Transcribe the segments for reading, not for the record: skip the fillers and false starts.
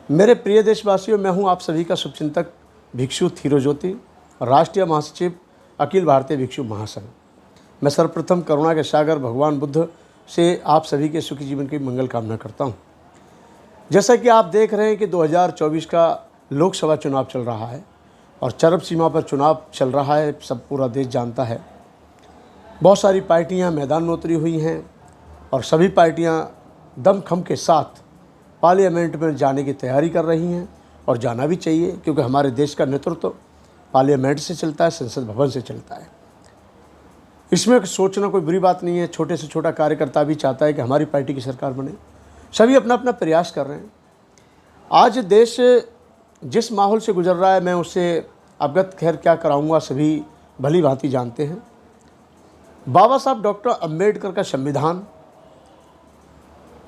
मेरे प्रिय देशवासियों, मैं हूं आप सभी का शुभचिंतक भिक्षु थीरोज्योति, राष्ट्रीय महासचिव अखिल भारतीय भिक्षु महासंघ। मैं सर्वप्रथम करुणा के सागर भगवान बुद्ध से आप सभी के सुखी जीवन की मंगल कामना करता हूं। जैसा कि आप देख रहे हैं कि 2024 का लोकसभा चुनाव चल रहा है और चरम सीमा पर चुनाव चल रहा है, सब पूरा देश जानता है। बहुत सारी पार्टियां मैदान में उतरी हुई हैं और सभी पार्टियां दमखम के साथ पार्लियामेंट में जाने की तैयारी कर रही हैं और जाना भी चाहिए, क्योंकि हमारे देश का नेतृत्व पार्लियामेंट से चलता है, संसद भवन से चलता है। इसमें सोचना कोई बुरी बात नहीं है। छोटे से छोटा कार्यकर्ता भी चाहता है कि हमारी पार्टी की सरकार बने। सभी अपना अपना प्रयास कर रहे हैं। आज देश जिस माहौल से गुजर रहा है, मैं उससे अवगत खैर क्या कराऊंगा, सभी भली भांति जानते हैं। बाबा साहब डॉक्टर अम्बेडकर का संविधान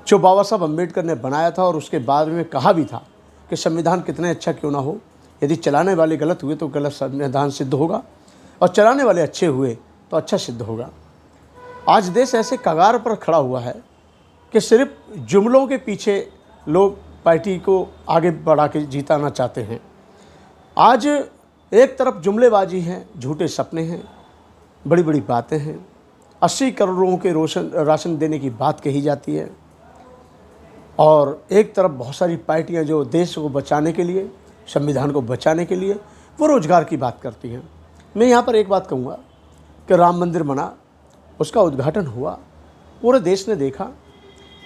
जो बाबा साहब अम्बेडकर ने बनाया था और उसके बाद में कहा भी था कि संविधान कितना अच्छा क्यों ना हो, यदि चलाने वाले गलत हुए तो गलत संविधान सिद्ध होगा और चलाने वाले अच्छे हुए तो अच्छा सिद्ध होगा। आज देश ऐसे कगार पर खड़ा हुआ है कि सिर्फ जुमलों के पीछे लोग पार्टी को आगे बढ़ा के जिताना चाहते हैं। आज एक तरफ जुमलेबाजी है, झूठे सपने हैं, बड़ी बड़ी बातें हैं। 80 करोड़ लोगों के राशन देने की बात कही जाती है और एक तरफ बहुत सारी पार्टियां जो देश को बचाने के लिए, संविधान को बचाने के लिए वो रोज़गार की बात करती हैं। मैं यहाँ पर एक बात कहूँगा कि राम मंदिर बना, उसका उद्घाटन हुआ, पूरे देश ने देखा।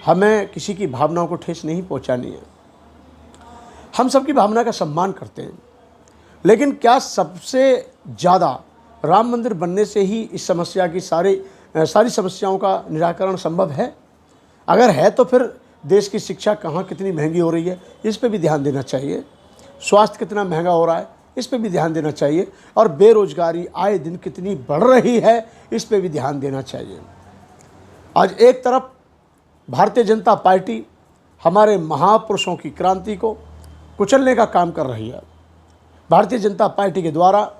हमें किसी की भावनाओं को ठेस नहीं पहुँचानी है, हम सबकी भावना का सम्मान करते हैं। लेकिन क्या सबसे ज़्यादा राम मंदिर बनने से ही इस समस्या की सारी समस्याओं का निराकरण संभव है? अगर है तो फिर देश की शिक्षा कहाँ कितनी महंगी हो रही है, इस पे भी ध्यान देना चाहिए। स्वास्थ्य कितना महंगा हो रहा है, इस पे भी ध्यान देना चाहिए। और बेरोजगारी आए दिन कितनी बढ़ रही है, इस पे भी ध्यान देना चाहिए। आज एक तरफ भारतीय जनता पार्टी हमारे महापुरुषों की क्रांति को कुचलने का काम कर रही है। भारतीय जनता पार्टी के द्वारा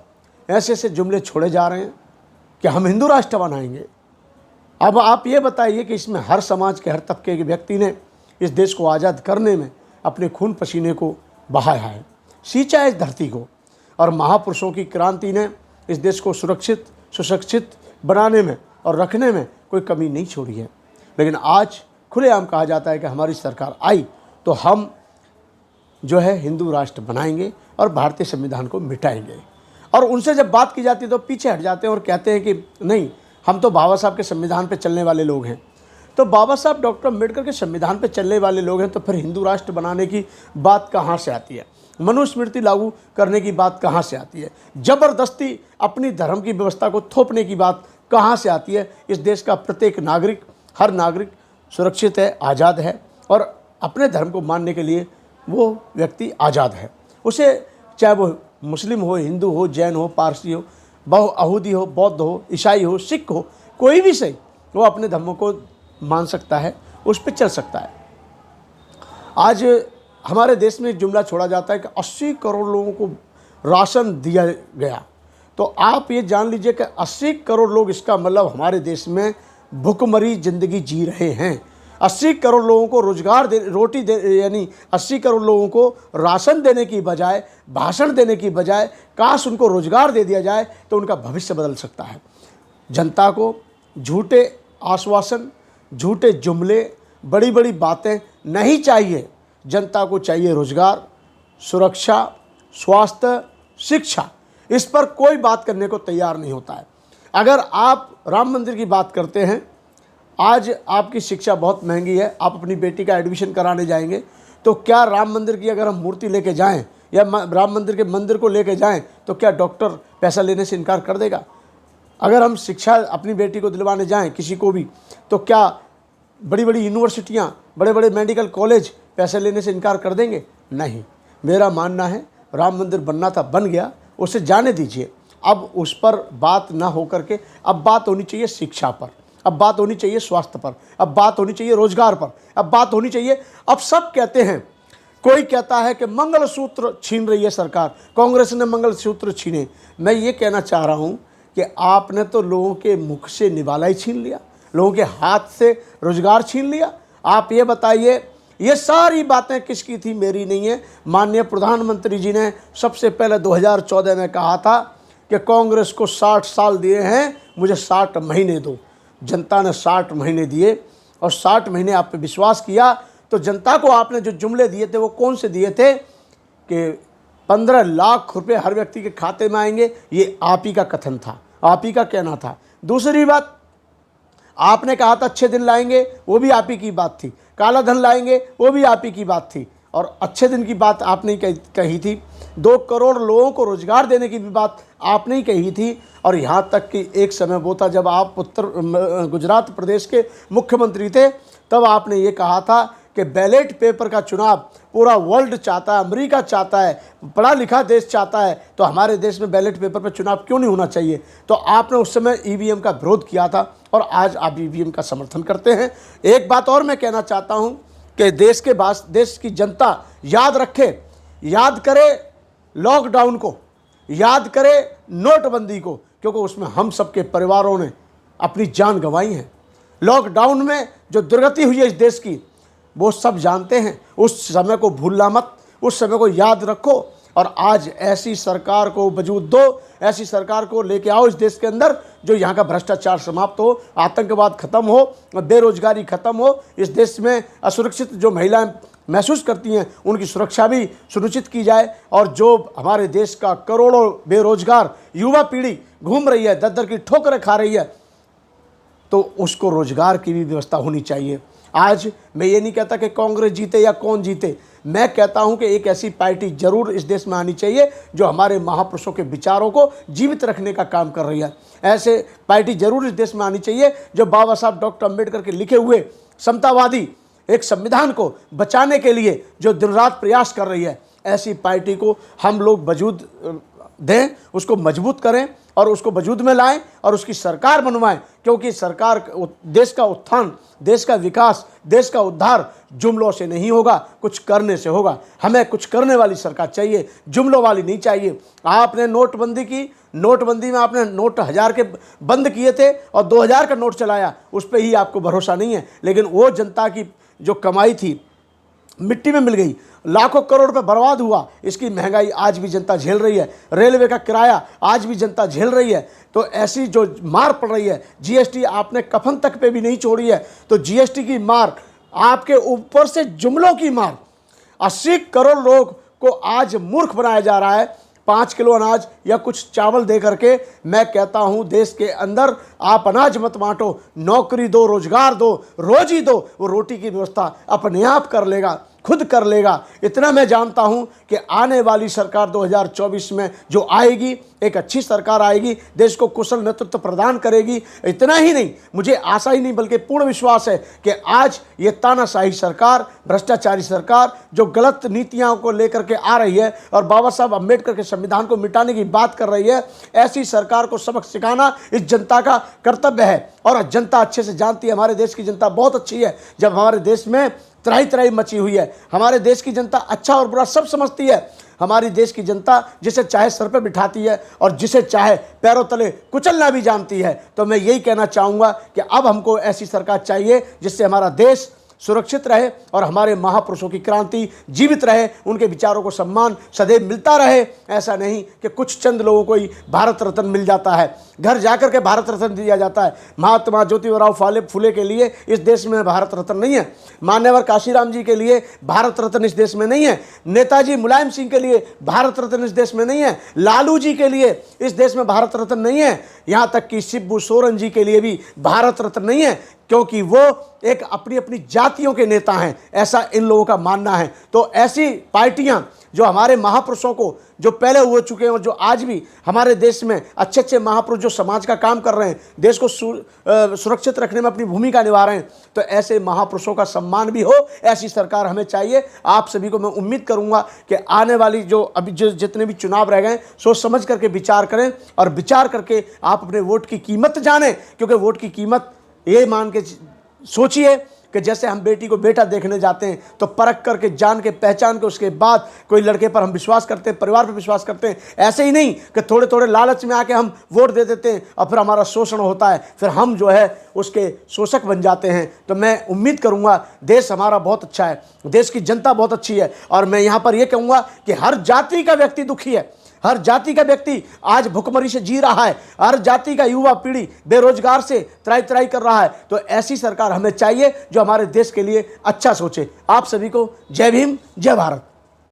ऐसे ऐसे जुमले छोड़े जा रहे हैं कि हम हिंदू राष्ट्र बनाएंगे। अब आप ये बताइए कि इसमें हर समाज के, हर तबके के व्यक्ति ने इस देश को आज़ाद करने में अपने खून पसीने को बहाया है, सींचा है इस धरती को, और महापुरुषों की क्रांति ने इस देश को सुरक्षित सुशिक्षित बनाने में और रखने में कोई कमी नहीं छोड़ी है। लेकिन आज खुलेआम कहा जाता है कि हमारी सरकार आई तो हम जो है हिंदू राष्ट्र बनाएंगे और भारतीय संविधान को मिटाएंगे। और उनसे जब बात की जाती है तो पीछे हट जाते हैं और कहते हैं कि नहीं, हम तो बाबा साहब के संविधान पे चलने वाले लोग हैं। तो बाबा साहब डॉक्टर अम्बेडकर के संविधान पे चलने वाले लोग हैं तो फिर हिंदू राष्ट्र बनाने की बात कहाँ से आती है? मनुस्मृति लागू करने की बात कहाँ से आती है? ज़बरदस्ती अपनी धर्म की व्यवस्था को थोपने की बात कहाँ से आती है? इस देश का प्रत्येक नागरिक, हर नागरिक सुरक्षित है, आज़ाद है और अपने धर्म को मानने के लिए वो व्यक्ति आज़ाद है। उसे चाहे वो मुस्लिम हो, हिंदू हो, जैन हो, पारसी हो, यहूदी हो, बौद्ध हो, ईसाई हो, सिख हो, कोई भी सही, वो अपने धर्म को मान सकता है, उस पर चल सकता है। आज हमारे देश में एक जुमला छोड़ा जाता है कि 80 करोड़ लोगों को राशन दिया गया। तो आप ये जान लीजिए कि 80 करोड़ लोग, इसका मतलब हमारे देश में भुखमरी ज़िंदगी जी रहे हैं। 80 करोड़ लोगों को रोजगार यानी 80 करोड़ लोगों को राशन देने की बजाय, भाषण देने की बजाय, काश उनको रोजगार दे दिया जाए तो उनका भविष्य बदल सकता है। जनता को झूठे आश्वासन, झूठे जुमले, बड़ी बड़ी बातें नहीं चाहिए। जनता को चाहिए रोजगार, सुरक्षा, स्वास्थ्य, शिक्षा। इस पर कोई बात करने को तैयार नहीं होता है। अगर आप राम मंदिर की बात करते हैं, आज आपकी शिक्षा बहुत महंगी है, आप अपनी बेटी का एडमिशन कराने जाएंगे तो क्या राम मंदिर की अगर हम मूर्ति लेके जाएं या राम मंदिर के मंदिर को लेके जाएं तो क्या डॉक्टर पैसा लेने से इनकार कर देगा? अगर हम शिक्षा अपनी बेटी को दिलवाने जाएं किसी को भी, तो क्या बड़ी बड़ी यूनिवर्सिटियां, बड़े बड़े मेडिकल कॉलेज पैसे लेने से इनकार कर देंगे? नहीं। मेरा मानना है राम मंदिर बनना था, बन गया, उसे जाने दीजिए। अब उस पर बात ना हो करके अब बात होनी चाहिए शिक्षा पर, अब बात होनी चाहिए स्वास्थ्य पर, अब बात होनी चाहिए रोजगार पर, अब बात होनी चाहिए। अब सब कहते हैं, कोई कहता है कि मंगलसूत्र छीन रही है सरकार, कांग्रेस ने मंगलसूत्र छीने। मैं ये कहना चाह रहा हूँ कि आपने तो लोगों के मुख से निवाला ही छीन लिया, लोगों के हाथ से रोजगार छीन लिया। आप ये बताइए, ये सारी बातें किसकी थी? मेरी नहीं है। माननीय प्रधानमंत्री जी ने सबसे पहले 2014 में कहा था कि कांग्रेस को 60 साल दिए हैं, मुझे 60 महीने दो। जनता ने 60 महीने दिए और 60 महीने आप पे विश्वास किया। तो जनता को आपने जो जुमले दिए थे वो कौन से दिए थे कि 15 लाख रुपए हर व्यक्ति के खाते में आएंगे? ये आप ही का कथन था, आप ही का कहना था। दूसरी बात, आपने कहा था अच्छे दिन लाएंगे, वो भी आप ही की बात थी। काला धन लाएंगे, वो भी आप ही की बात थी। और अच्छे दिन की बात आपने कही थी। 2 करोड़ लोगों को रोजगार देने की भी बात आपने ही कही थी। और यहाँ तक कि एक समय वो था जब आप गुजरात प्रदेश के मुख्यमंत्री थे, तब आपने ये कहा था कि बैलेट पेपर का चुनाव पूरा वर्ल्ड चाहता है, अमेरिका चाहता है, पढ़ा लिखा देश चाहता है, तो हमारे देश में बैलेट पेपर पर चुनाव क्यों नहीं होना चाहिए? तो आपने उस समय ईवीएम का विरोध किया था और आज आप ईवीएम का समर्थन करते हैं। एक बात और मैं कहना चाहता हूं कि देश की जनता याद रखे, याद करे लॉकडाउन को, याद करे नोटबंदी को, क्योंकि उसमें हम सबके परिवारों ने अपनी जान गंवाई है। लॉकडाउन में जो दुर्गति हुई है इस देश की, वो सब जानते हैं। उस समय को भूलना मत, उस समय को याद रखो और आज ऐसी सरकार को वजूद दो, ऐसी सरकार को लेके आओ इस देश के अंदर जो यहाँ का भ्रष्टाचार समाप्त हो, आतंकवाद खत्म हो, बेरोजगारी खत्म हो, इस देश में असुरक्षित जो महिलाएं महसूस करती हैं उनकी सुरक्षा भी सुनिश्चित की जाए। और जो हमारे देश का करोड़ों बेरोजगार युवा पीढ़ी घूम रही है, दर दर की ठोकरें खा रही है, तो उसको रोजगार की भी व्यवस्था होनी चाहिए। आज मैं ये नहीं कहता कि कांग्रेस जीते या कौन जीते, मैं कहता हूं कि एक ऐसी पार्टी जरूर इस देश में आनी चाहिए जो हमारे महापुरुषों के विचारों को जीवित रखने का काम कर रही है। ऐसे पार्टी जरूर इस देश में आनी चाहिए जो बाबा साहब डॉक्टर अम्बेडकर के लिखे हुए समतावादी एक संविधान को बचाने के लिए जो दिन रात प्रयास कर रही है। ऐसी पार्टी को हम लोग वजूद दें, उसको मजबूत करें और उसको वजूद में लाएं और उसकी सरकार बनवाएं, क्योंकि सरकार देश का उत्थान, देश का विकास, देश का उद्धार जुमलों से नहीं होगा, कुछ करने से होगा। हमें कुछ करने वाली सरकार चाहिए, जुमलों वाली नहीं चाहिए। आपने नोटबंदी की, नोटबंदी में आपने नोट 1000 के बंद किए थे और 2000 का नोट चलाया, उस पर ही आपको भरोसा नहीं है। लेकिन वो जनता की जो कमाई थी मिट्टी में मिल गई, लाखों करोड़ रुपए बर्बाद हुआ। इसकी महंगाई आज भी जनता झेल रही है, रेलवे का किराया आज भी जनता झेल रही है। तो ऐसी जो मार पड़ रही है, जीएसटी आपने कफन तक पे भी नहीं छोड़ी है, तो जीएसटी की मार, आपके ऊपर से जुमलों की मार, 80 करोड़ लोग को आज मूर्ख बनाया जा रहा है। 5 किलो अनाज या कुछ चावल दे करके मैं कहता हूं देश के अंदर आप अनाज मत बांटो, नौकरी दो, रोजगार दो, रोजी दो, वो रोटी की व्यवस्था अपने आप कर लेगा, खुद कर लेगा। इतना मैं जानता हूं कि आने वाली सरकार 2024 में जो आएगी, एक अच्छी सरकार आएगी, देश को कुशल नेतृत्व प्रदान करेगी। इतना ही नहीं, मुझे आशा ही नहीं बल्कि पूर्ण विश्वास है कि आज ये तानाशाही सरकार, भ्रष्टाचारी सरकार जो गलत नीतियों को लेकर के आ रही है और बाबा साहब अम्बेडकर के संविधान को मिटाने की बात कर रही है, ऐसी सरकार को सबक सिखाना इस जनता का कर्तव्य है। और जनता अच्छे से जानती है, हमारे देश की जनता बहुत अच्छी है। जब हमारे देश में त्राही त्राही मची हुई है, हमारे देश की जनता अच्छा और बुरा सब समझती है। हमारी देश की जनता जिसे चाहे सर पे बिठाती है और जिसे चाहे पैरों तले कुचलना भी जानती है। तो मैं यही कहना चाहूँगा कि अब हमको ऐसी सरकार चाहिए जिससे हमारा देश सुरक्षित रहे और हमारे महापुरुषों की क्रांति जीवित रहे, उनके विचारों को सम्मान सदैव मिलता रहे। ऐसा नहीं कि कुछ चंद लोगों को ही भारत रत्न मिल जाता है, घर जाकर के भारत रत्न दिया जाता है। महात्मा ज्योतिराव फुले के लिए इस देश में भारत रत्न नहीं है, मान्यवर काशीराम जी के लिए भारत रत्न इस देश में नहीं है, नेताजी मुलायम सिंह के लिए भारत रत्न इस देश में नहीं है, लालू जी के लिए इस देश में भारत रत्न नहीं है, यहाँ तक कि शिबू सोरेन जी के लिए भी भारत रत्न नहीं है, क्योंकि वो एक अपनी अपनी जातियों के नेता हैं, ऐसा इन लोगों का मानना है। तो ऐसी पार्टियां जो हमारे महापुरुषों को, जो पहले हो चुके हैं और जो आज भी हमारे देश में अच्छे अच्छे महापुरुष जो समाज का काम कर रहे हैं, देश को सुरक्षित रखने में अपनी भूमिका निभा रहे हैं, तो ऐसे महापुरुषों का सम्मान भी हो, ऐसी सरकार हमें चाहिए। आप सभी को मैं उम्मीद करूंगा कि आने वाली जो अभी जितने भी चुनाव रह गए, सोच समझ करके विचार करें और विचार करके आप अपने वोट की कीमत जानें, क्योंकि वोट की कीमत ये मान के सोचिए कि जैसे हम बेटी को बेटा देखने जाते हैं तो परख करके, जान के, पहचान के, उसके बाद कोई लड़के पर हम विश्वास करते हैं, परिवार पर विश्वास करते हैं। ऐसे ही नहीं कि थोड़े थोड़े लालच में आके हम वोट दे देते हैं और फिर हमारा शोषण होता है, फिर हम जो है उसके शोषक बन जाते हैं। तो मैं उम्मीद करूंगा देश हमारा बहुत अच्छा है, देश की जनता बहुत अच्छी है, और मैं यहाँ पर यह कहूँगा कि हर जाति का व्यक्ति दुखी है, हर जाति का व्यक्ति आज भुखमरी से जी रहा है, हर जाति का युवा पीढ़ी बेरोजगार से त्राई त्राई कर रहा है। तो ऐसी सरकार हमें चाहिए जो हमारे देश के लिए अच्छा सोचे। आप सभी को जय भीम, जय भारत।